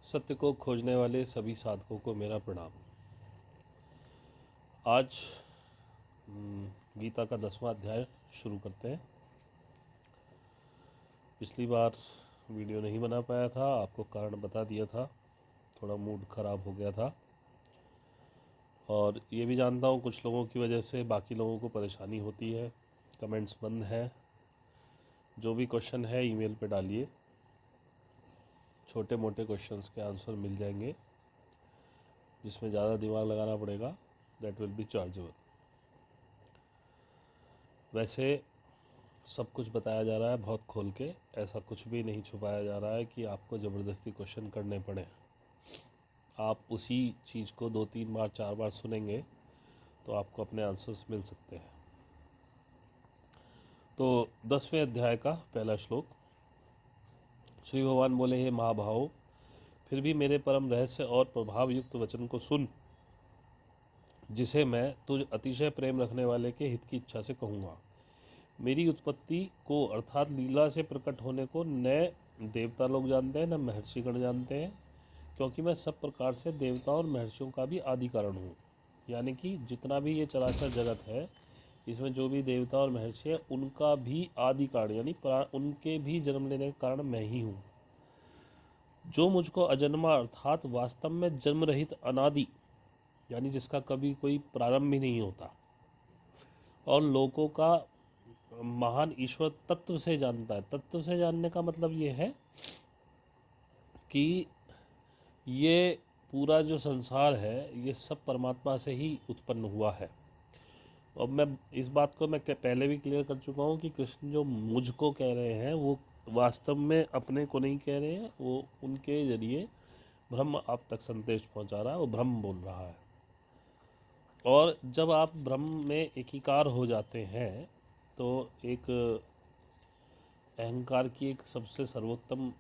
सत्य को खोजने वाले सभी साधकों को मेरा प्रणाम। आज गीता का 10वां अध्याय शुरू करते हैं। पिछली बार वीडियो नहीं बना पाया था, आपको कारण बता दिया था, थोड़ा मूड ख़राब हो गया था और ये भी जानता हूँ कुछ लोगों की वजह से बाकी लोगों को परेशानी होती है। कमेंट्स बंद हैं, जो भी क्वेश्चन है ईमेल पे डालिए, छोटे मोटे क्वेश्चंस के आंसर मिल जाएंगे। जिसमें ज़्यादा दिमाग लगाना पड़ेगा दैट विल बी चार्जेबल। वैसे सब कुछ बताया जा रहा है बहुत खोल के, ऐसा कुछ भी नहीं छुपाया जा रहा है कि आपको ज़बरदस्ती क्वेश्चन करने पड़े। आप उसी चीज़ को 2-3 बार 4 बार सुनेंगे तो आपको अपने आंसर्स मिल सकते हैं। तो 10वें अध्याय का पहला श्लोक। श्री भगवान बोले, हे महाभाव, फिर भी मेरे परम रहस्य और प्रभाव युक्त वचन को सुन, जिसे मैं तुझ अतिशय प्रेम रखने वाले के हित की इच्छा से कहूँगा। मेरी उत्पत्ति को अर्थात लीला से प्रकट होने को न देवता लोग जानते हैं न महर्षिगण जानते हैं, क्योंकि मैं सब प्रकार से देवताओं और महर्षियों का भी आदि कारण हूँ। यानी कि जितना भी ये चराचर जगत है, इसमें जो भी देवता और महर्षि है उनका भी आदि कारण, यानी उनके भी जन्म लेने का कारण मैं ही हूँ। जो मुझको अजन्मा अर्थात वास्तव में जन्म रहित अनादि, यानी जिसका कभी कोई प्रारंभ भी नहीं होता, और लोगों का महान ईश्वर तत्व से जानता है। तत्व से जानने का मतलब ये है कि ये पूरा जो संसार है ये सब परमात्मा से ही उत्पन्न हुआ है। अब मैं इस बात को मैं पहले भी क्लियर कर चुका हूँ कि कृष्ण जो मुझको कह रहे हैं वो वास्तव में अपने को नहीं कह रहे हैं, वो उनके जरिए ब्रह्म आप तक संदेश पहुँचा रहा है, वो ब्रह्म बोल रहा है। और जब आप ब्रह्म में एकीकार हो जाते हैं तो एक अहंकार की एक सबसे सर्वोत्तम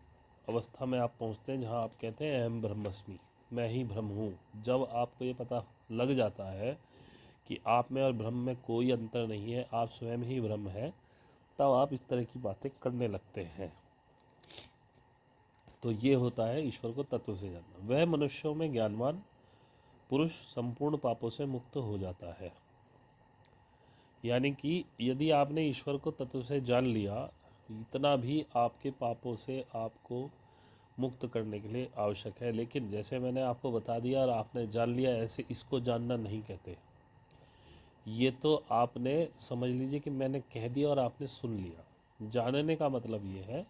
अवस्था में आप पहुंचते हैं, जहां आप कहते हैं अहम ब्रह्मस्मि, मैं ही ब्रह्म हूँ। जब आपको ये पता लग जाता है कि आप में और ब्रह्म में कोई अंतर नहीं है, आप स्वयं ही ब्रह्म हैं, तब आप इस तरह की बातें करने लगते हैं। तो ये होता है ईश्वर को तत्व से जानना। वह मनुष्यों में ज्ञानवान पुरुष संपूर्ण पापों से मुक्त हो जाता है। यानी कि यदि आपने ईश्वर को तत्व से जान लिया, इतना भी आपके पापों से आपको मुक्त करने के लिए आवश्यक है। लेकिन जैसे मैंने आपको बता दिया और आपने जान लिया, ऐसे इसको जानना नहीं कहते। ये तो आपने समझ लीजिए कि मैंने कह दिया और आपने सुन लिया। जानने का मतलब ये है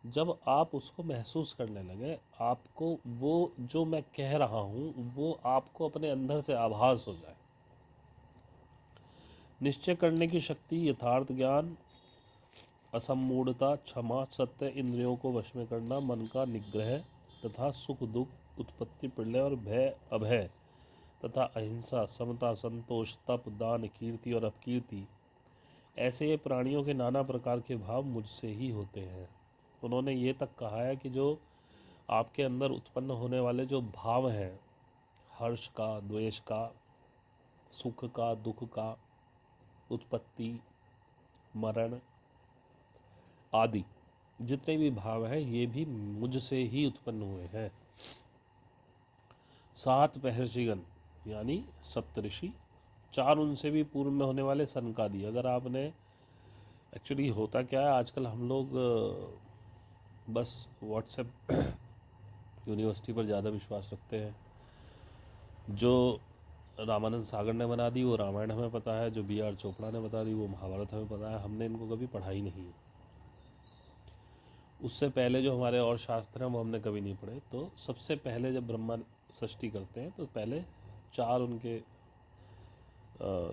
जब आप उसको महसूस करने लगे, आपको वो जो मैं कह रहा हूँ वो आपको अपने अंदर से आभास हो जाए। निश्चय करने की शक्ति, यथार्थ ज्ञान, असम्मूढ़ता, क्षमा, सत्य, इंद्रियों को वश में करना, मन का निग्रह तथा सुख दुख, उत्पत्ति प्रलय और भय अभय तथा अहिंसा, समता, संतोष, तप, दान, कीर्ति और अपकीर्ति, ऐसे ये प्राणियों के नाना प्रकार के भाव मुझसे ही होते हैं। उन्होंने ये तक कहा है कि जो आपके अंदर उत्पन्न होने वाले जो भाव हैं, हर्ष का, द्वेष का, सुख का, दुख का, उत्पत्ति, मरण आदि जितने भी भाव हैं, ये भी मुझसे ही उत्पन्न हुए हैं। 7 महर्षिगण यानी सप्तऋषि, 4 उनसे भी पूर्व में होने वाले सनकादि। अगर आपने एक्चुअली होता क्या है, आजकल हम लोग बस व्हाट्सएप यूनिवर्सिटी पर ज़्यादा विश्वास रखते हैं। जो रामानंद सागर ने बना दी वो रामायण हमें पता है, जो B.R. चोपड़ा ने बता दी वो महाभारत हमें पता है। हमने इनको कभी पढ़ा ही नहीं। उससे पहले जो हमारे और शास्त्र हैं वो हमने कभी नहीं पढ़े। तो सबसे पहले जब ब्रह्मा सृष्टि करते हैं तो पहले 4 उनके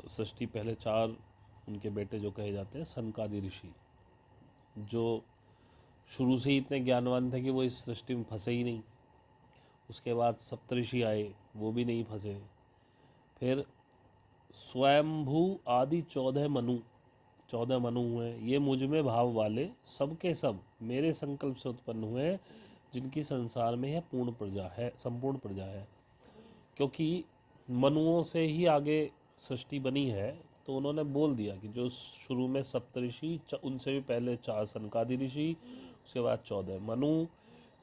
सृष्टि, पहले 4 उनके बेटे जो कहे जाते हैं सनकादि ऋषि, जो शुरू से ही इतने ज्ञानवान थे कि वो इस सृष्टि में फंसे ही नहीं। उसके बाद सप्तऋषि आए, वो भी नहीं फंसे। फिर स्वयंभू आदि 14 मनु हुए। ये मुझ में भाव वाले सब के सब मेरे संकल्प से उत्पन्न हुए, जिनकी संसार में यह पूर्ण प्रजा है, संपूर्ण प्रजा है। क्योंकि मनुओं से ही आगे सृष्टि बनी है, तो उन्होंने बोल दिया कि जो शुरू में सप्तऋषि, उनसे भी पहले 4 सनकादि ऋषि, उसके बाद 14 मनु,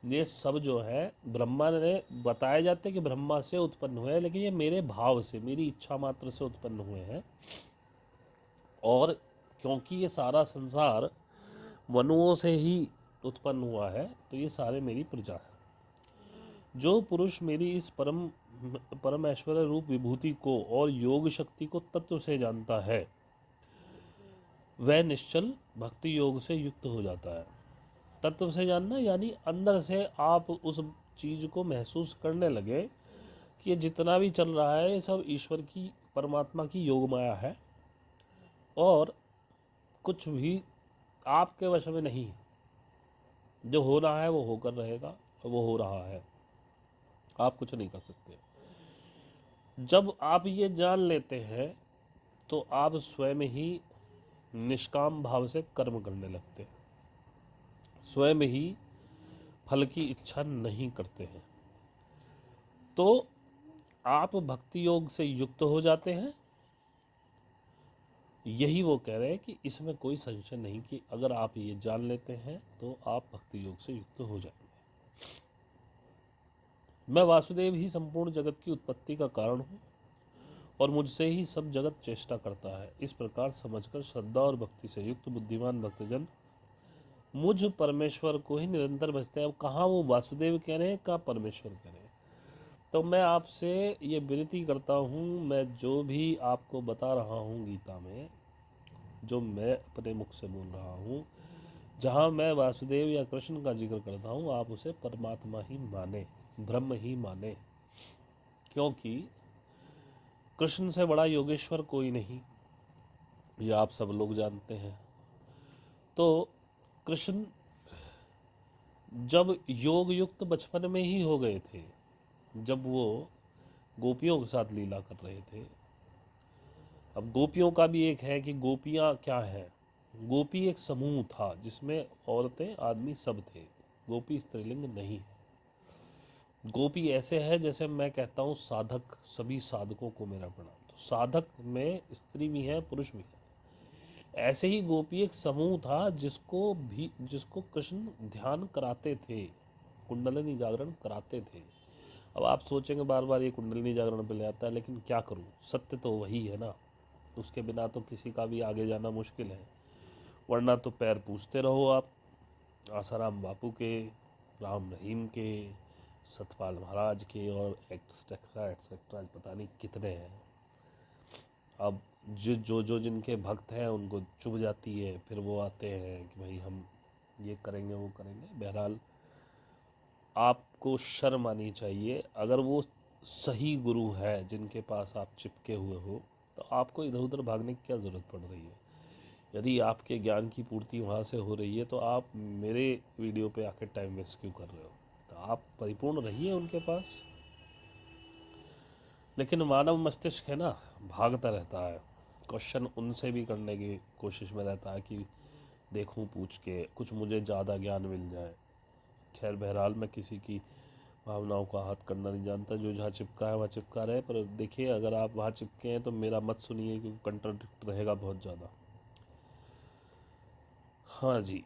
ये सब जो है ब्रह्मा ने बताए जाते कि ब्रह्मा से उत्पन्न हुए हैं, लेकिन ये मेरे भाव से, मेरी इच्छा मात्र से उत्पन्न हुए हैं। और क्योंकि ये सारा संसार वनुओं से ही उत्पन्न हुआ है, तो ये सारे मेरी प्रजा है। जो पुरुष मेरी इस परम ऐश्वर्य रूप विभूति को और योग शक्ति को तत्व से जानता है, वह निश्चल भक्ति योग से युक्त हो जाता है। तत्व से जानना यानी अंदर से आप उस चीज़ को महसूस करने लगे कि ये जितना भी चल रहा है ये सब ईश्वर की, परमात्मा की योग माया है, और कुछ भी आपके वश में नहीं है। जो हो रहा है वो होकर रहेगा, और वो हो रहा है, आप कुछ नहीं कर सकते। जब आप ये जान लेते हैं तो आप स्वयं ही निष्काम भाव से कर्म करने लगते हैं, स्वयं ही फल की इच्छा नहीं करते हैं। तो आप भक्ति योग से युक्त हो जाते हैं। यही वो कह रहे हैं कि इसमें कोई संशय नहीं कि अगर आप ये जान लेते हैं तो आप भक्ति योग से युक्त हो जाएंगे। मैं वासुदेव ही संपूर्ण जगत की उत्पत्ति का कारण हूँ और मुझसे ही सब जगत चेष्टा करता है। इस प्रकार समझकर श्रद्धा और भक्ति से युक्त बुद्धिमान भक्तजन मुझ परमेश्वर को ही निरंतर भजते हैं। अब कहाँ वो वासुदेव कह रहे हैं, कहाँ परमेश्वर कह रहे हैं। तो मैं आपसे ये विनती करता हूँ, मैं जो भी आपको बता रहा हूँ गीता में, जो मैं अपने मुख से बोल रहा हूँ, जहाँ मैं वासुदेव या कृष्ण का जिक्र करता हूँ, आप उसे परमात्मा ही माने, ब्रह्म ही माने, क्योंकि कृष्ण से बड़ा योगेश्वर कोई नहीं, ये आप सब लोग जानते हैं। तो कृष्ण जब योग युक्त बचपन में ही हो गए थे, जब वो गोपियों के साथ लीला कर रहे थे। अब गोपियों का भी एक है कि गोपियाँ क्या हैं। गोपी एक समूह था जिसमें औरतें आदमी सब थे, गोपी स्त्रीलिंग नहीं है। गोपी ऐसे है जैसे मैं कहता हूँ साधक, सभी साधकों को मेरा प्रणाम। तो साधक में स्त्री भी है, पुरुष भी है। ऐसे ही गोपी एक समूह था जिसको कृष्ण ध्यान कराते थे, कुंडलिनी जागरण कराते थे। अब आप सोचेंगे बार बार ये कुंडलिनी जागरण पे ले आता है, लेकिन क्या करूं, सत्य तो वही है ना। उसके बिना तो किसी का भी आगे जाना मुश्किल है, वरना तो पैर पूछते रहो आप आसाराम बापू के, राम रहीम के, सतपाल महाराज के, और एक्सेट्रा एक्सेट्रा पता नहीं कितने हैं। अब जो जिनके भक्त हैं उनको चुभ जाती है, फिर वो आते हैं कि भाई हम ये करेंगे वो करेंगे। बहरहाल आपको शर्म आनी चाहिए। अगर वो सही गुरु है जिनके पास आप चिपके हुए हो, तो आपको इधर उधर भागने की क्या ज़रूरत पड़ रही है। यदि आपके ज्ञान की पूर्ति वहाँ से हो रही है तो आप मेरे वीडियो पे आके टाइम वेस्ट क्यों कर रहे हो। तो आप परिपूर्ण रहिए उनके पास। लेकिन मानव मस्तिष्क है ना, भागता रहता है, क्वेश्चन उनसे भी करने की कोशिश में रहता है कि देखूं पूछ के कुछ मुझे ज़्यादा ज्ञान मिल जाए। खैर बहरहाल मैं किसी की भावनाओं का हाथ करना नहीं जानता, जो जहाँ चिपका है वहाँ चिपका रहे। पर देखिए, अगर आप वहाँ चिपके हैं तो मेरा मत सुनिए, क्योंकि कंट्राडिक्ट रहेगा बहुत ज़्यादा। हाँ जी,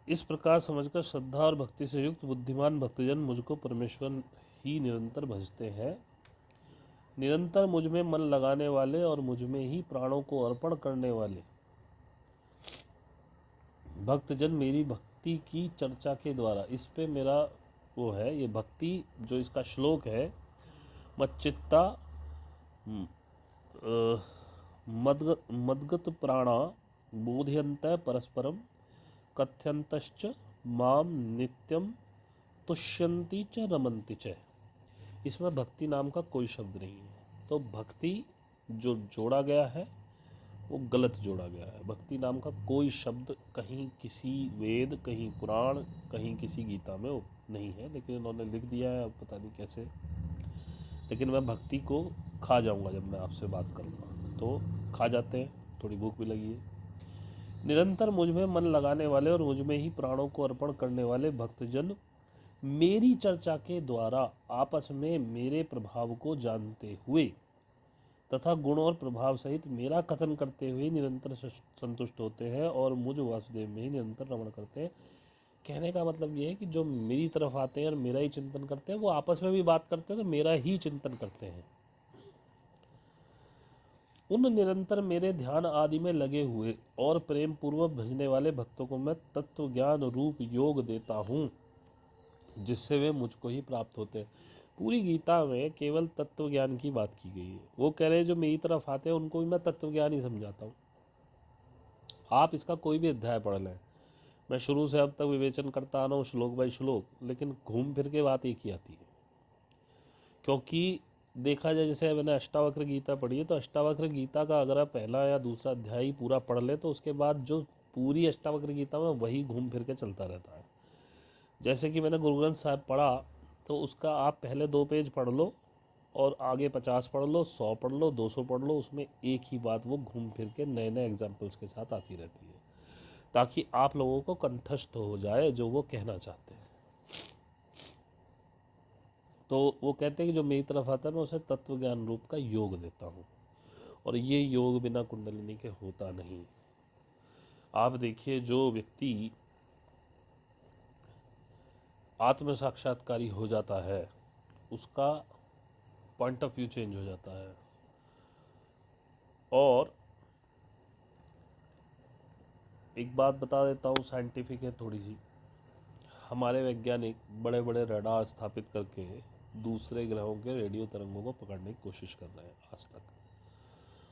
इस प्रकार समझकर श्रद्धा और भक्ति से युक्त बुद्धिमान भक्तजन मुझको परमेश्वर ही निरंतर भजते हैं। निरंतर मुझ में मन लगाने वाले और मुझ में ही प्राणों को अर्पण करने वाले भक्तजन मेरी भक्ति की चर्चा के द्वारा, इस पे मेरा वो है, ये भक्ति जो इसका श्लोक है, मच्चित्ता मद्गत प्राणा बोधयंत परस्परम कथ्यंतश्च माम नित्यम तुष्यंती च रमंती च। इसमें भक्ति नाम का कोई शब्द नहीं है। तो भक्ति जो जोड़ा गया है वो गलत जोड़ा गया है। भक्ति नाम का कोई शब्द कहीं किसी वेद, कहीं पुराण, कहीं किसी गीता में नहीं है, लेकिन इन्होंने लिख दिया है, अब पता नहीं कैसे। लेकिन मैं भक्ति को खा जाऊंगा जब मैं आपसे बात करूंगा। तो खा जाते हैं, थोड़ी भूख भी लगी है। निरंतर मुझ में मन लगाने वाले और मुझ में ही प्राणों को अर्पण करने वाले भक्तजन मेरी चर्चा के द्वारा आपस में मेरे प्रभाव को जानते हुए तथा गुण और प्रभाव सहित मेरा कथन करते हुए निरंतर संतुष्ट होते हैं और मुझ वासुदेव में ही निरंतर रमण करते हैं। कहने का मतलब ये है कि जो मेरी तरफ आते हैं और मेरा ही चिंतन करते हैं वो आपस में भी बात करते हैं तो मेरा ही चिंतन करते हैं। उन निरंतर मेरे ध्यान आदि में लगे हुए और प्रेम पूर्वक भजने वाले भक्तों को मैं तत्व ज्ञान रूप योग देता हूँ, जिससे वे मुझको ही प्राप्त होते हैं। पूरी गीता में केवल तत्व ज्ञान की बात की गई है। वो कह रहे हैं जो मेरी तरफ आते हैं उनको भी मैं तत्व ज्ञान ही समझाता हूँ। आप इसका कोई भी अध्याय पढ़ लें, मैं शुरू से अब तक विवेचन करता आ रहा हूँ श्लोक बाई श्लोक, लेकिन घूम फिर के बात एक ही आती है। क्योंकि देखा जाए, जैसे मैंने अष्टावक्र गीता पढ़ी है, तो अष्टावक्र गीता का अगर आप पहला या दूसरा अध्याय पूरा पढ़ ले तो उसके बाद जो पूरी अष्टावक्र गीता में वही घूम फिर के चलता रहता है। जैसे कि मैंने गुरु ग्रंथ साहिब पढ़ा, तो उसका आप पहले 2 पेज पढ़ लो और आगे 50 पढ़ लो, 100 पढ़ लो, 200 पढ़ लो, उसमें एक ही बात वो घूम फिर के नए नए एग्जाम्पल्स के साथ आती रहती है, ताकि आप लोगों को कंठस्थ हो जाए जो वो कहना चाहते हैं। तो वो कहते हैं कि जो मेरी तरफ आता है मैं उसे तत्व ज्ञान रूप का योग देता हूँ, और ये योग बिना कुंडलिनी के होता नहीं। आप देखिए, जो व्यक्ति आत्म साक्षात्कारी हो जाता है उसका पॉइंट ऑफ व्यू चेंज हो जाता है। और एक बात बता देता हूँ, साइंटिफिक है थोड़ी सी। हमारे वैज्ञानिक बड़े बड़े रडार स्थापित करके दूसरे ग्रहों के रेडियो तरंगों को पकड़ने की कोशिश कर रहे हैं। आज तक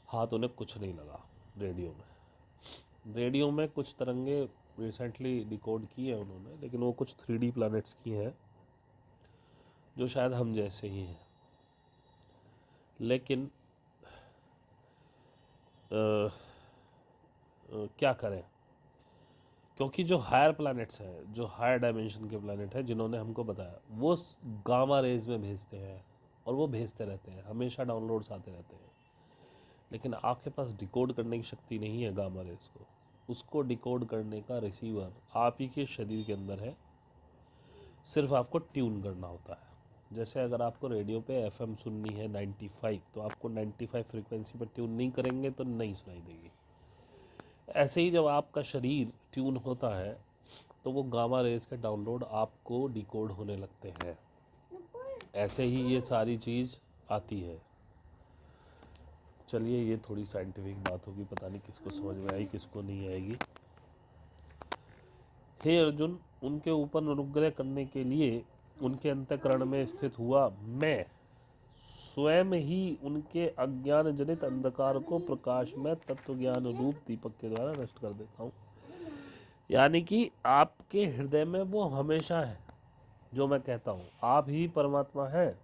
हाथ उन्हें कुछ नहीं लगा। रेडियो में कुछ तरंगे रिसेंटली डिकोड की है उन्होंने, लेकिन वो कुछ 3D प्लैनेट्स की हैं जो शायद हम जैसे ही हैं। लेकिन क्या करें, क्योंकि जो हायर प्लैनेट्स हैं, जो हायर डायमेंशन के प्लैनेट हैं, जिन्होंने हमको बताया, वो गामा रेज में भेजते हैं और वो भेजते रहते हैं, हमेशा डाउनलोड्स आते रहते हैं। लेकिन आपके पास डिकोड करने की शक्ति नहीं है गामा रेज को। उसको डिकोड करने का रिसीवर आप ही के शरीर के अंदर है, सिर्फ आपको ट्यून करना होता है। जैसे अगर आपको रेडियो पे एफएम सुननी है 95, तो आपको 95 फ्रीक्वेंसी पर ट्यून नहीं करेंगे तो नहीं सुनाई देगी। ऐसे ही जब आपका शरीर ट्यून होता है तो वो गामा रेज के डाउनलोड आपको डिकोड होने लगते हैं। ऐसे ही ये सारी चीज़ आती है। चलिए, ये थोड़ी साइंटिफिक बात होगी, पता नहीं किसको समझ में आई किसको नहीं आएगी। हे अर्जुन, उनके ऊपर अनुग्रह करने के लिए उनके अंतःकरण में स्थित हुआ मैं स्वयं ही उनके अज्ञान जनित अंधकार को प्रकाश में तत्व ज्ञान रूप दीपक के द्वारा नष्ट कर देता हूँ। यानी कि आपके हृदय में वो हमेशा है जो मैं कहता हूँ, आप ही परमात्मा है,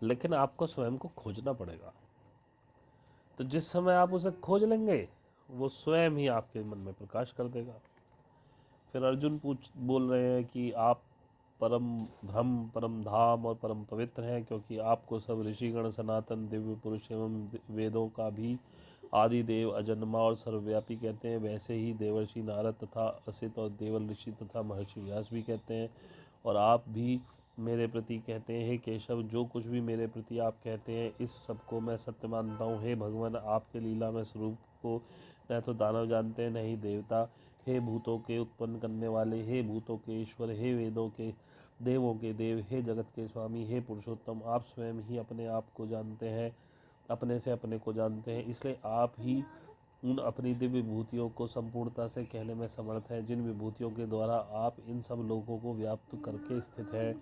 लेकिन आपको स्वयं को खोजना पड़ेगा। तो जिस समय आप उसे खोज लेंगे वो स्वयं ही आपके मन में प्रकाश कर देगा। फिर अर्जुन बोल रहे हैं कि आप परम ब्रह्म, परम धाम और परम पवित्र हैं, क्योंकि आपको सब ऋषिगण, सनातन दिव्य पुरुष एवं वेदों का भी आदि देव, अजन्मा और सर्वव्यापी कहते हैं। वैसे ही देवर्षि नारद तथा असित और देवल ऋषि तथा महर्षि व्यास भी कहते हैं। और आप भी मेरे प्रति कहते हैं, हे केशव, जो कुछ भी मेरे प्रति आप कहते हैं इस सबको मैं सत्य मानता हूँ। हे भगवान, आपके लीला में स्वरूप को न तो दानव जानते हैं, न ही देवता। हे भूतों के उत्पन्न करने वाले, हे भूतों के ईश्वर, हे वेदों के देवों के देव, हे जगत के स्वामी, हे पुरुषोत्तम, आप स्वयं ही अपने आप को जानते हैं, अपने से अपने को जानते हैं। इसलिए आप ही उन अपनी दिव्य विभूतियों को संपूर्णता से कहने में समर्थ हैं, जिन विभूतियों के द्वारा आप इन सब लोगों को व्याप्त करके स्थित हैं।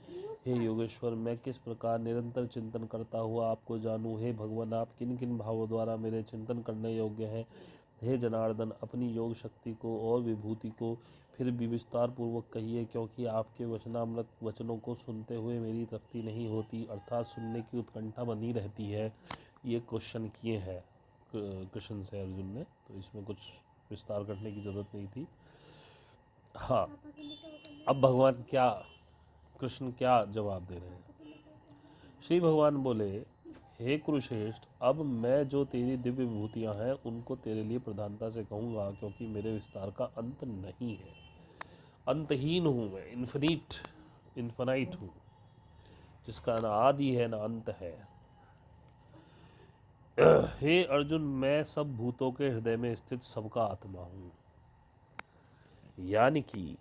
हे योगेश्वर, मैं किस प्रकार निरंतर चिंतन करता हुआ आपको जानूं। हे भगवान, आप किन किन भावों द्वारा मेरे चिंतन करने योग्य हैं। हे जनार्दन, अपनी योग शक्ति को और विभूति को फिर भी विस्तार पूर्वक कहिए, क्योंकि आपके वचनामृत वचनों को सुनते हुए मेरी तृप्ति नहीं होती, अर्थात सुनने की उत्कंठा बनी रहती है। ये क्वेश्चन किए हैं कृष्ण से अर्जुन ने, तो इसमें कुछ विस्तार करने की ज़रूरत नहीं थी। हाँ, अब भगवान क्या, कृष्ण क्या जवाब दे रहे हैं। श्री भगवान बोले, हे कुरुश्रेष्ठ, अब मैं जो तेरी दिव्य विभूतियाँ हैं उनको तेरे लिए प्रधानता से कहूँगा, क्योंकि मेरे विस्तार का अंत नहीं है। अंतहीन हूँ मैं, इन्फिनाइट हूँ, जिसका ना आदि है ना अंत है। हे अर्जुन, मैं सब भूतों के हृदय में स्थित सबका आत्मा हूँ। यानी कि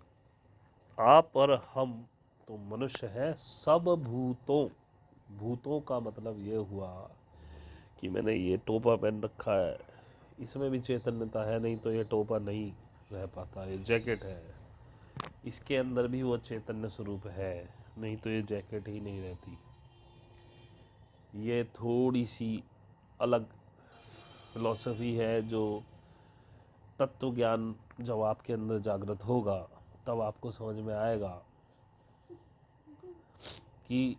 आप और हम तो मनुष्य है, सब भूतों, भूतों का मतलब ये हुआ कि मैंने ये टोपा पहन रखा है, इसमें भी चैतन्यता है, नहीं तो ये टोपा नहीं रह पाता। ये जैकेट है, इसके अंदर भी वो चैतन्य स्वरूप है, नहीं तो ये जैकेट ही नहीं रहती। ये थोड़ी सी अलग फिलॉसफी है जो तत्व ज्ञान जब आपके अंदर जागृत होगा तब आपको समझ में आएगा कि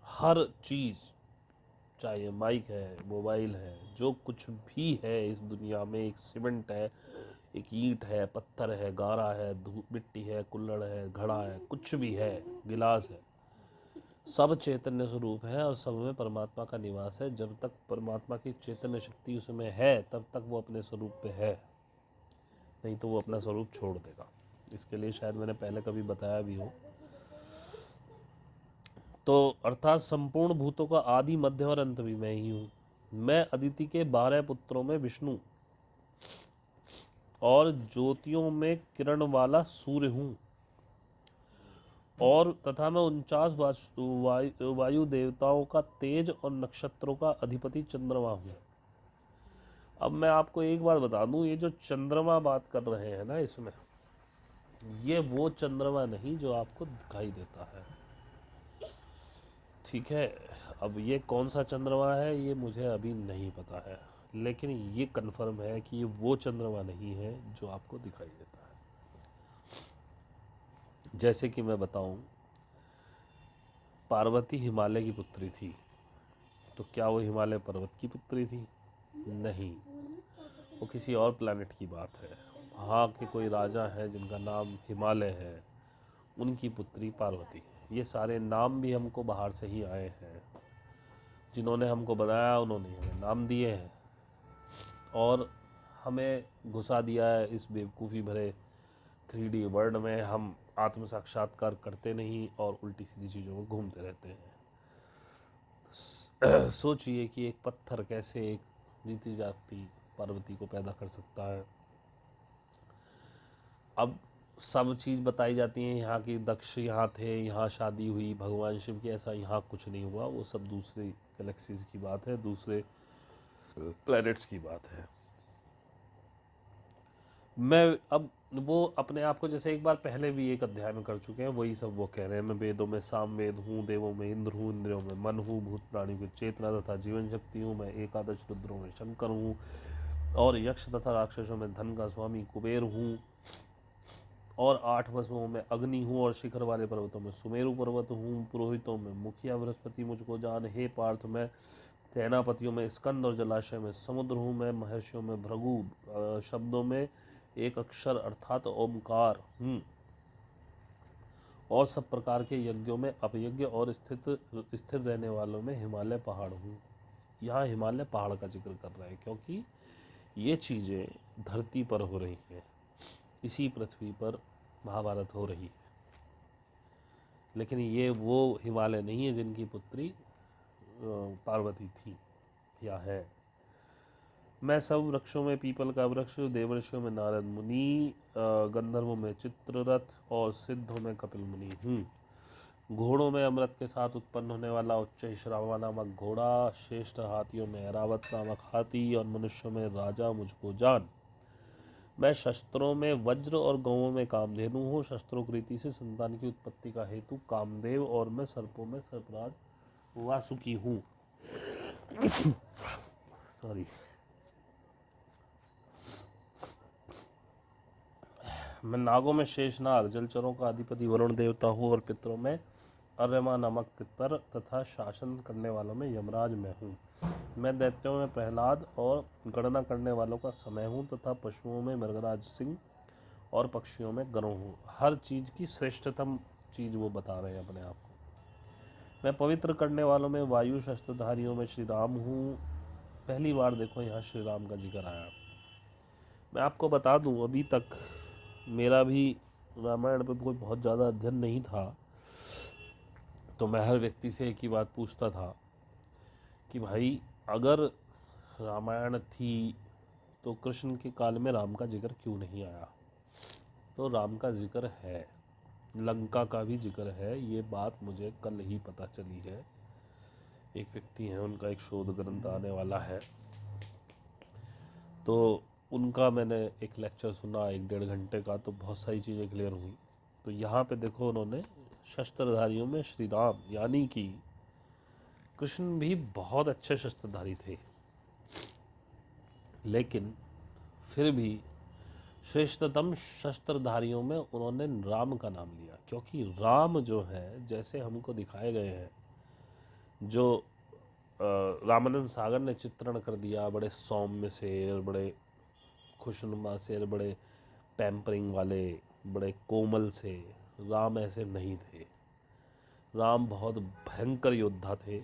हर चीज़, चाहे ये माइक है, मोबाइल है, जो कुछ भी है इस दुनिया में, एक सीमेंट है, एक ईंट है, पत्थर है, गारा है, धूप मिट्टी है, कुल्हड़ है, घड़ा है, कुछ भी है, गिलास है, सब चैतन्य स्वरूप है और सब में परमात्मा का निवास है। जब तक परमात्मा की चैतन्य शक्ति उसमें है तब तक वो अपने स्वरूप पे है, नहीं तो वो अपना स्वरूप छोड़ देगा। इसके लिए शायद मैंने पहले कभी बताया भी हो। तो अर्थात संपूर्ण भूतों का आदि मध्य और अंत भी मैं ही हूँ। मैं अदिति के 12 पुत्रों में विष्णु और ज्योतियों में किरण वाला सूर्य हूँ, और तथा मैं 49 वायु देवताओं का तेज और नक्षत्रों का अधिपति चंद्रमा हूँ। अब मैं आपको एक बात बता दूं, ये जो चंद्रमा बात कर रहे हैं ना इसमें, ये वो चंद्रमा नहीं जो आपको दिखाई देता है, ठीक है। अब ये कौन सा चंद्रमा है ये मुझे अभी नहीं पता है, लेकिन ये कंफर्म है कि ये वो चंद्रमा नहीं है जो आपको दिखाई देता है। जैसे कि मैं बताऊं, पार्वती हिमालय की पुत्री थी, तो क्या वो हिमालय पर्वत की पुत्री थी? नहीं, वो किसी और प्लैनेट की बात है। वहाँ के कोई राजा है जिनका नाम हिमालय है, उनकी पुत्री पार्वती। ये सारे नाम भी हमको बाहर से ही आए हैं, जिन्होंने हमको बताया उन्होंने हमें नाम दिए हैं और हमें घुसा दिया है इस बेवकूफ़ी भरे 3D वर्ल्ड में। हम आत्म साक्षात्कार करते नहीं और उल्टी सीधी चीज़ों में घूमते रहते हैं। सोचिए कि एक पत्थर कैसे एक जीती जागती पार्वती को पैदा कर सकता है। अब सब चीज़ बताई जाती है, यहाँ की दक्ष यहाँ थे, यहाँ शादी हुई भगवान शिव की, ऐसा यहाँ कुछ नहीं हुआ। वो सब दूसरे गैलेक्सीज की बात है, दूसरे प्लैनेट्स की बात है। मैं अब वो अपने आप को जैसे एक बार पहले भी एक अध्याय में कर चुके हैं, वही सब वो कह रहे हैं। मैं वेदों में सामवेद हूँ, देवों में इंद्र हूँ, इंद्रियों में मन हूँ, भूत प्राणियों की चेतना तथा जीवन शक्ति हूँ, मैं एकादश रुद्रों में शंकर हूँ, और यक्ष तथा राक्षसों में धन का स्वामी कुबेर हूँ, और 8 वसुओं में अग्नि हूँ, और शिखर वाले पर्वतों में सुमेरु पर्वत हूँ, पुरोहितों में मुखिया बृहस्पति मुझको जान। हे पार्थ, मैं सेनापतियों में स्कंद और जलाशय में समुद्र हूँ, मैं महर्षियों में भृगु, शब्दों में एक अक्षर अर्थात ओमकार हूँ, और सब प्रकार के यज्ञों में अपयज्ञ, और स्थिर रहने वालों में हिमालय पहाड़ हूँ। यहाँ हिमालय पहाड़ का जिक्र कर रहे हैं क्योंकि ये चीज़ें धरती पर हो रही हैं, इसी पृथ्वी पर महाभारत हो रही है। लेकिन ये वो हिमालय नहीं है जिनकी पुत्री पार्वती थी या है। मैं सब वृक्षों में पीपल का वृक्ष, देवर्षियों में नारद मुनि, गंधर्वों में चित्ररथ, और सिद्धों में कपिल मुनि हूँ। घोड़ों में अमृत के साथ उत्पन्न होने वाला उच्च श्रावा नामक घोड़ा, श्रेष्ठ हाथियों में ऐरावत नामक हाथी, और मनुष्यों में राजा मुझको जान। मैं शस्त्रों में वज्र और गौओं में कामधेनु हूँ। शस्त्रों की रीति से संतान की उत्पत्ति का हेतु कामदेव, और मैं सर्पों में सर्पराज वासुकी हूँ। सॉरी। मैं नागों में शेषनाग, जलचरों का अधिपति वरुण देवता हूँ, और पितरों में अर्यमा नामक पितर, तथा शासन करने वालों में यमराज मैं हूँ। मैं दैत्यों में प्रहलाद, और गणना करने वालों का समय हूँ, तथा पशुओं में मृगराज सिंह, और पक्षियों में गरुड़ हूँ। हर चीज़ की श्रेष्ठतम चीज़ वो बता रहे हैं अपने आप को। मैं पवित्र करने वालों में वायु, शस्त्रधारियों में श्री राम हूँ। पहली बार देखो यहाँ श्री राम का जिक्र आया। मैं आपको बता दूँ, अभी तक मेरा भी रामायण पे कोई बहुत ज़्यादा अध्ययन नहीं था, तो मैं हर व्यक्ति से एक ही बात पूछता था कि भाई अगर रामायण थी तो कृष्ण के काल में राम का जिक्र क्यों नहीं आया? तो राम का जिक्र है, लंका का भी जिक्र है। ये बात मुझे कल ही पता चली है। एक व्यक्ति हैं, उनका एक शोध ग्रंथ आने वाला है, तो उनका मैंने एक लेक्चर सुना 1-1.5 घंटे का, तो बहुत सारी चीज़ें क्लियर हुई। तो यहाँ पे देखो, उन्होंने शस्त्रधारियों में श्री राम यानी कि कृष्ण भी बहुत अच्छे शस्त्रधारी थे, लेकिन फिर भी श्रेष्ठतम शस्त्रधारियों में उन्होंने राम का नाम लिया, क्योंकि राम जो है, जैसे हमको दिखाए गए हैं, जो रामानंद सागर ने चित्रण कर दिया, बड़े सौम्य शेर, बड़े खुशनुमा शेर, बड़े पैम्परिंग वाले, बड़े कोमल से, राम ऐसे नहीं थे। राम बहुत भयंकर योद्धा थे,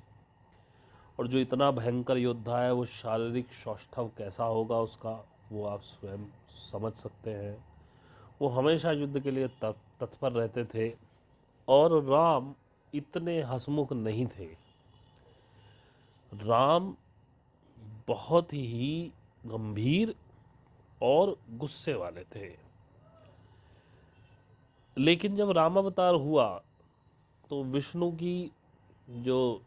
और जो इतना भयंकर योद्धा है, वो शारीरिक सौष्ठव कैसा होगा उसका, वो आप स्वयं समझ सकते हैं। वो हमेशा युद्ध के लिए तत्पर रहते थे, और राम इतने हंसमुख नहीं थे। राम बहुत ही गंभीर और गुस्से वाले थे। लेकिन जब राम अवतार हुआ, तो विष्णु की जो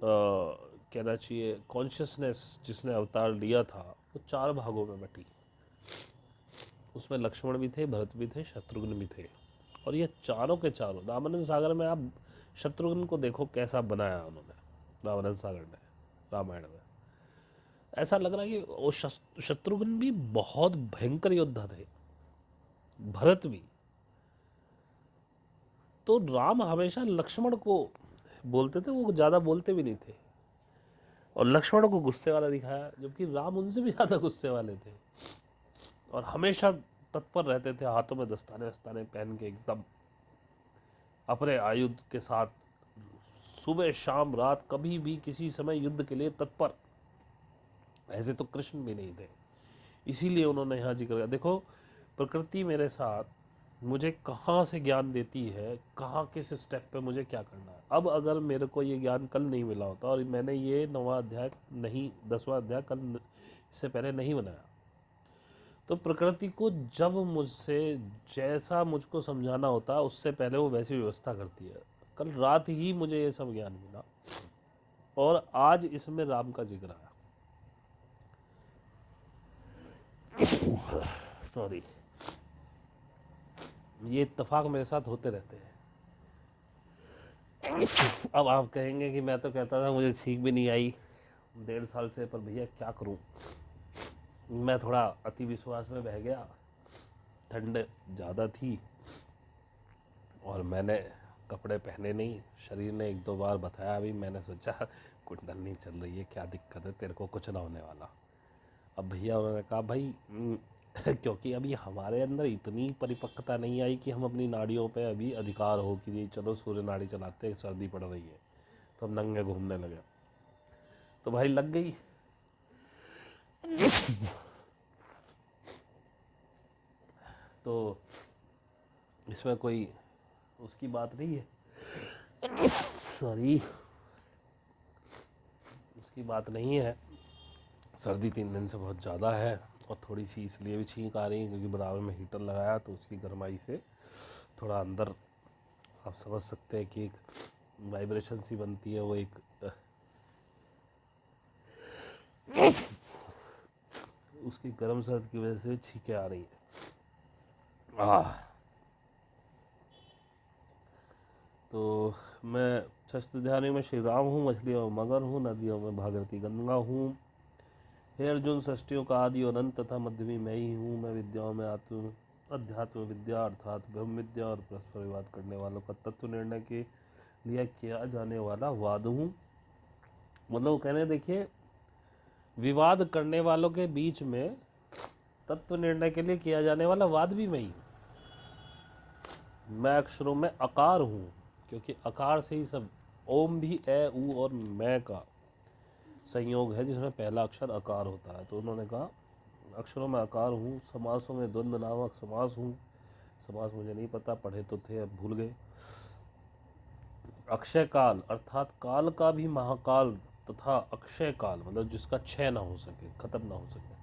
कहना चाहिए कॉन्शियसनेस जिसने अवतार लिया था, वो 4 भागों में बटी। उसमें लक्ष्मण भी थे, भरत भी थे, शत्रुघ्न भी थे, और ये चारों के चारों, रामानंद सागर में आप शत्रुघ्न को देखो कैसा बनाया उन्होंने, रामानंद सागर ने, रामायण में ऐसा लग रहा है कि वो शत्रुघ्न भी बहुत भयंकर योद्धा थे, भरत भी। तो राम हमेशा लक्ष्मण को बोलते थे, वो ज़्यादा बोलते भी नहीं थे, और लक्ष्मण को गुस्से वाला दिखाया, जबकि राम उनसे भी ज़्यादा गुस्से वाले थे, और हमेशा तत्पर रहते थे, हाथों में दस्ताने वस्ताने पहन के एकदम अपने आयुध के साथ, सुबह शाम रात कभी भी किसी समय युद्ध के लिए तत्पर। ऐसे तो कृष्ण भी नहीं थे, इसीलिए उन्होंने यहाँ जिक्र किया। देखो, प्रकृति मेरे साथ मुझे कहाँ से ज्ञान देती है, कहाँ किस स्टेप पे मुझे क्या करना है। अब अगर मेरे को ये ज्ञान कल नहीं मिला होता, और मैंने ये 9वां अध्याय नहीं, 10वां अध्याय कल इससे पहले नहीं बनाया, तो प्रकृति को जब मुझसे जैसा मुझको समझाना होता है, उससे पहले वो वैसी व्यवस्था करती है। कल रात ही मुझे ये सब ज्ञान मिला, और आज इसमें राम का जिक्र आया। सॉरी, ये इत्तेफाक मेरे साथ होते रहते हैं। अब आप कहेंगे कि मैं तो कहता था मुझे ठीक भी नहीं आई 1.5 साल से, पर भैया क्या करूं, मैं थोड़ा अति विश्वास में बह गया, ठंड ज़्यादा थी, और मैंने कपड़े पहने नहीं, शरीर ने 1-2 बार बताया भी, मैंने सोचा कुंडल नहीं चल रही है, क्या दिक्कत है, तेरे को कुछ ना होने वाला। अब भैया उन्होंने कहा भाई क्योंकि अभी हमारे अंदर इतनी परिपक्वता नहीं आई कि हम अपनी नाड़ियों पे अभी अधिकार हो कि चलो सूर्य नाड़ी चलाते हैं, सर्दी पड़ रही है तो हम नंगे घूमने लगे, तो भाई लग गई। तो इसमें कोई उसकी बात नहीं है, सॉरी, उसकी बात नहीं है। सर्दी 3 दिन से बहुत ज़्यादा है, और थोड़ी सी इसलिए भी छींक आ रही है क्योंकि बराबर में हीटर लगाया, तो उसकी गर्माई से थोड़ा अंदर आप समझ सकते हैं कि एक वाइब्रेशन सी बनती है, वो एक उसकी गर्म सर्द की वजह से छींकें आ रही है। तो मैं शस्त्रधारी में श्री राम हूँ, मछलियों में मगर हूँ, नदियों में भागीरथी गंगा हूँ, हे अर्जुन सृष्टियों का आदि और अंत तथा मध्य भी मैं ही हूँ। मैं विद्याओं में अध्यात्म विद्या अर्थात ब्रह्म विद्या और परस्पर विवाद करने वालों का तत्व निर्णय के लिए किया जाने वाला वाद हूँ। मतलब कहने देखिए, विवाद करने वालों के बीच में तत्व निर्णय के लिए किया जाने वाला वाद भी मैं ही हूँ। मैं अक्षरों में अकार हूँ, क्योंकि अकार से ही सब, ओम भी ए ऊ और मैं का संयोग है जिसमें पहला अक्षर अकार होता है। तो उन्होंने कहा अक्षरों में आकार हूँ, समासों में द्वंद्व नामक समास हूँ। समास मुझे नहीं पता, पढ़े तो थे अब भूल गए। अक्षय काल अर्थात काल का भी महाकाल तथा अक्षय काल मतलब जिसका क्षय ना हो सके, खत्म ना हो सके,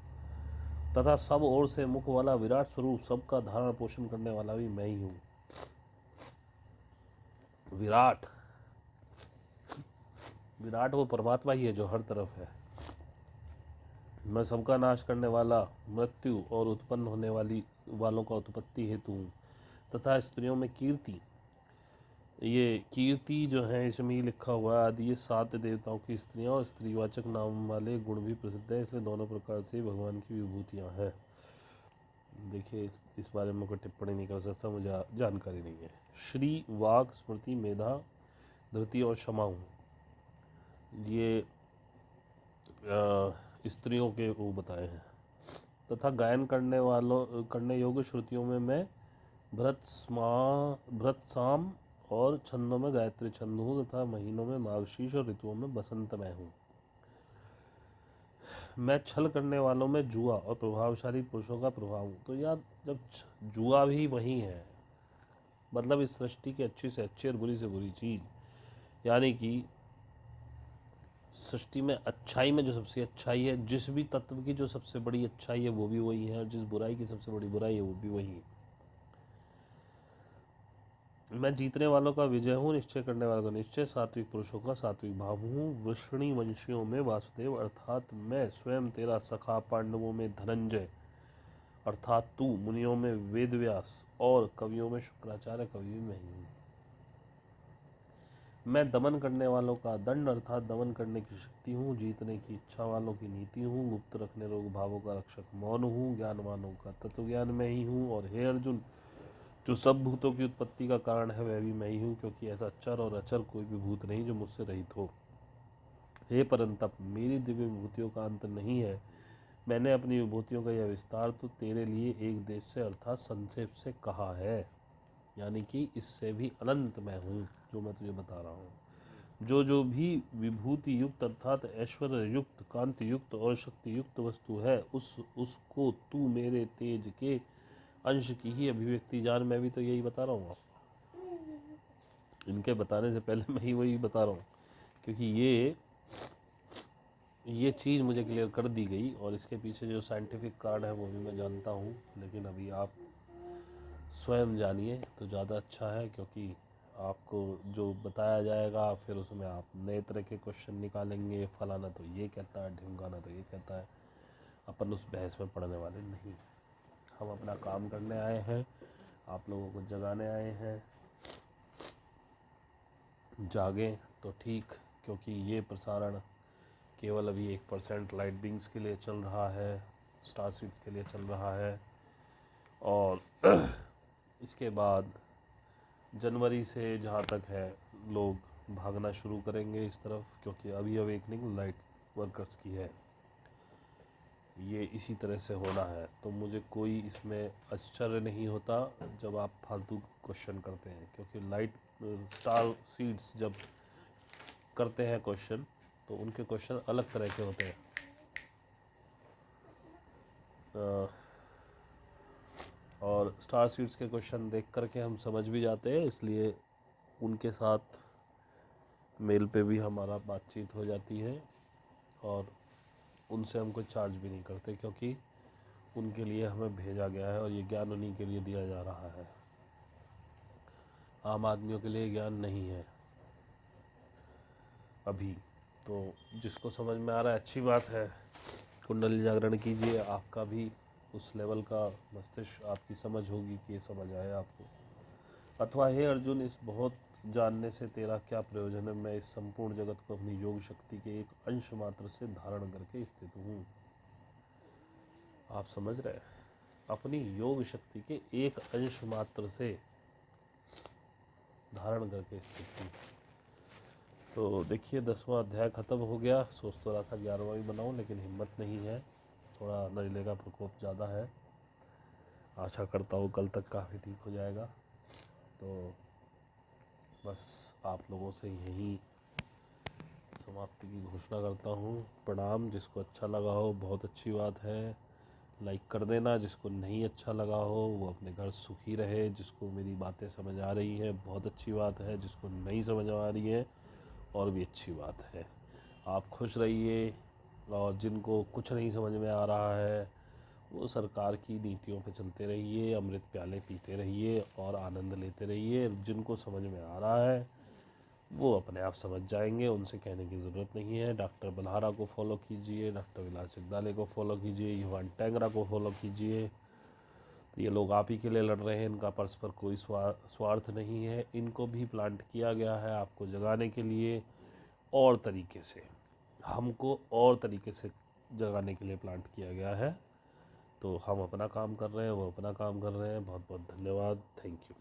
तथा सब ओर से मुख वाला विराट स्वरूप, सबका धारण पोषण करने वाला भी मैं ही हूँ। विराट विराट वो परमात्मा ही है जो हर तरफ है। मैं सबका नाश करने वाला, मृत्यु और उत्पन्न होने वालों का उत्पत्ति हेतु हूँ। तथा स्त्रियों में कीर्ति, ये कीर्ति जो है इसमें ही लिखा हुआ है, आदि ये 7 देवताओं की स्त्रियां और स्त्रीवाचक नाम वाले गुण भी प्रसिद्ध है, इसलिए दोनों प्रकार से भगवान की विभूतियां हैं। देखिए इस बारे में कोई टिप्पणी नहीं कर सकता, मुझे जानकारी नहीं है। श्री, वाक, स्मृति, मेधा, धृति और क्षमा हूँ, ये स्त्रियों के वो बताए हैं। तथा गायन करने योग्य श्रुतियों में मैं भृत साम और छंदों में गायत्री छंद हूँ, तथा महीनों में मार्गशीर्ष और ऋतुओं में बसंत में हूँ। मैं छल करने वालों में जुआ और प्रभावशाली पुरुषों का प्रभाव हूँ। तो यार जब जुआ भी वही है, मतलब इस सृष्टि की अच्छी से अच्छी और बुरी से बुरी चीज़, यानी कि सृष्टि में अच्छाई में जो सबसे अच्छाई है, जिस भी तत्व की जो सबसे बड़ी अच्छाई है वो भी वही है, और जिस बुराई की सबसे बड़ी बुराई है वो भी वही है। मैं जीतने वालों का विजय हूँ, निश्चय करने वालों का निश्चय, सात्विक पुरुषों का सात्विक भाव हूँ। वृषणी वंशियों में वासुदेव अर्थात मैं स्वयं तेरा सखा, पांडवों में धनंजय अर्थात तू, मुनियों में वेदव्यास और कवियों में शुक्राचार्य कवि में हूँ। मैं दमन करने वालों का दंड अर्थात दमन करने की शक्ति हूँ, जीतने की इच्छा वालों की नीति हूँ, गुप्त रखने रोग भावों का रक्षक मौन हूँ, ज्ञानवानों का तत्व ज्ञान में ही हूँ। और हे अर्जुन, जो सब भूतों की उत्पत्ति का कारण है वह भी मैं ही हूँ, क्योंकि ऐसा चर और अचर कोई भी भूत नहीं जो मुझसे रहित हो। हे परंतप, मेरी दिव्य विभूतियों का अंत नहीं है। मैंने अपनी विभूतियों का यह विस्तार तो तेरे लिए एक देश से अर्थात संक्षेप से कहा है, यानी कि इससे भी अनंत मैं हूँ जो मैं तुझे बता रहा हूँ। जो भी विभूति युक्त अर्थात ऐश्वर्य युक्त, कांति युक्त और शक्ति युक्त वस्तु है, उसको तू मेरे तेज के अंश की ही अभिव्यक्ति जान। मैं भी तो यही बता रहा हूँ आपको, इनके बताने से पहले मैं ही वही बता रहा हूँ, क्योंकि ये चीज़ मुझे क्लियर कर दी गई, और इसके पीछे जो साइंटिफिक कारण है वो भी मैं जानता हूँ, लेकिन अभी आप स्वयं जानिए तो ज़्यादा अच्छा है, क्योंकि आपको जो बताया जाएगा फिर उसमें आप नए तरह के क्वेश्चन निकालेंगे, फलाना तो ये कहता है, ढिमकाना तो ये कहता है। अपन उस बहस में पढ़ने वाले नहीं, हम अपना काम करने आए हैं, आप लोगों को जगाने आए हैं। जागें तो ठीक, क्योंकि ये प्रसारण केवल अभी 1% लाइट बींग्स के लिए चल रहा है, स्टार सीड्स के लिए चल रहा है, और इसके बाद जनवरी से जहाँ तक है लोग भागना शुरू करेंगे इस तरफ, क्योंकि अभी अवेकनिंग लाइट वर्कर्स की है, ये इसी तरह से होना है। तो मुझे कोई इसमें आश्चर्य नहीं होता जब आप फालतू क्वेश्चन करते हैं, क्योंकि लाइट स्टार सीड्स जब करते हैं क्वेश्चन तो उनके क्वेश्चन अलग तरह के होते हैं। और स्टार सीड्स के क्वेश्चन देख करके हम समझ भी जाते हैं, इसलिए उनके साथ मेल पे भी हमारा बातचीत हो जाती है, और उनसे हम कोई चार्ज भी नहीं करते, क्योंकि उनके लिए हमें भेजा गया है और ये ज्ञान उन्हीं के लिए दिया जा रहा है, आम आदमियों के लिए ज्ञान नहीं है अभी। तो जिसको समझ में आ रहा है अच्छी बात है, कुंडली जागरण कीजिए, आपका भी उस लेवल का मस्तिष्क, आपकी समझ होगी कि ये समझ आए आपको। अथवा हे अर्जुन, इस बहुत जानने से तेरा क्या प्रयोजन है, मैं इस संपूर्ण जगत को अपनी योग शक्ति के एक अंश मात्र से धारण करके स्थित हूँ। आप समझ रहे हैं, अपनी योग शक्ति के एक अंश मात्र से धारण करके स्थित हूँ। तो देखिए 10वां अध्याय ख़त्म हो गया, सोच तो रहा था 11वां भी बनाऊँ, लेकिन हिम्मत नहीं है, थोड़ा नज़ले का प्रकोप ज़्यादा है। आशा करता हूँ कल तक काफ़ी ठीक हो जाएगा। तो बस आप लोगों से यही समाप्ति की घोषणा करता हूँ। प्रणाम। जिसको अच्छा लगा हो बहुत अच्छी बात है, लाइक कर देना। जिसको नहीं अच्छा लगा हो वो अपने घर सुखी रहे। जिसको मेरी बातें समझ आ रही हैं बहुत अच्छी बात है, जिसको नहीं समझ आ रही है और भी अच्छी बात है। आप खुश रहिए, और जिनको कुछ नहीं समझ में आ रहा है वो सरकार की नीतियों पे चलते रहिए, अमृत प्याले पीते रहिए और आनंद लेते रहिए। जिनको समझ में आ रहा है वो अपने आप समझ जाएंगे, उनसे कहने की ज़रूरत नहीं है। डॉक्टर बलहारा को फॉलो कीजिए, डॉक्टर विलास जगदाले को फॉलो कीजिए, युवान टैंगरा को फॉलो कीजिए। ये लोग आप ही के लिए लड़ रहे हैं, इनका परस्पर कोई स्वार्थ नहीं है। इनको भी प्लांट किया गया है आपको जगाने के लिए और तरीके से, हमको और तरीके से जगाने के लिए प्लांट किया गया है। तो हम अपना काम कर रहे हैं, वो अपना काम कर रहे हैं। बहुत बहुत धन्यवाद। Thank you.